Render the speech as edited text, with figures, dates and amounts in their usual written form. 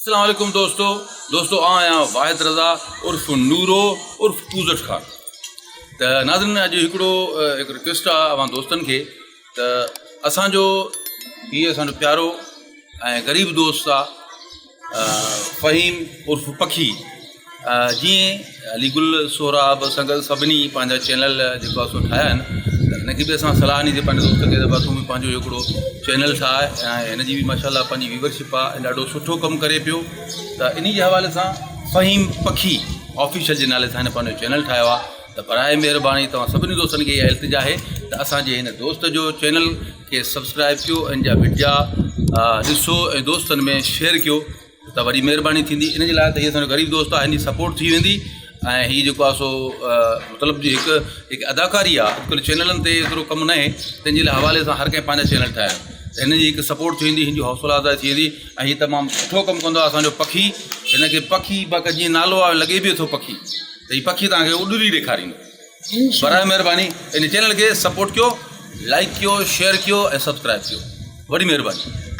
अस्सलाम वालेकुम दोस्तों आहियां वाहिद रज़ा उर्फ़ नूरो उर्फ़ पूज़ट खान। त नाज़रीन अॼु हिकिड़ो रिक्वेस्ट आहे अवां दोस्तनि खे त असांजो हीअ असांजो प्यारो ऐं ग़रीब दोस्त आहे फ़हीम उर्फ़ पखी। जीअं अलीगुल सोहराब संगत सभिनी पंहिंजा चैनल जेको आहे सो ठाहिया आहिनि त हिनखे बि असां सलाह ॾींदे पंहिंजे दोस्त खे त तूं बि पंहिंजो हिकिड़ो चैनल ठाहे ऐं हिनजी बि माशाल्लाह पंहिंजी व्यूवरशिप आहे ॾाढो सुठो कमु करे पियो। त इन जे हवाले सां फ़हीम पखी ऑफिशियल जे नाले सां हिन पंहिंजो चैनल ठाहियो आहे। त बराए महिरबानी तव्हां सभिनी दोस्तनि खे इहा इल्तिजा आहे त असांजे हिन दोस्त जो चैनल खे सब्सक्राइब कयो, इन जा वीडिया ॾिसो ऐं दोस्तनि में शेयर कयो त वरी महिरबानी थींदी। इन जे लाइ त हीअ असांजो ग़रीब दोस्त आहे, हिन जी सपोर्ट थी वेंदी ऐं हीअ जेको आहे सो मतिलबु जी हिकु अदाकारी आहे। अॼुकल्ह चैनलनि ते एतिरो कमु न आहे, तंहिंजे लाइ हवाले सां हर कंहिं पंहिंजा चैनल ठाहिया त हिन जी हिकु सपोर्ट थी वेंदी, हिन जी हौसला अफ़ज़ाई थी वेंदी ऐं हीअ तमामु सुठो कमु कंदो आहे असांजो पखी। हिनखे पखी बाक़ी जीअं नालो आहे लॻे बि थो पखी, त हीअ पखी तव्हांखे उॾरी ॾेखारींदो। बराए महिरबानी इन चैनल खे सपोर्ट कयो, लाइक कयो, शेयर कयो ऐं सब्सक्राइब कयो। वॾी महिरबानी।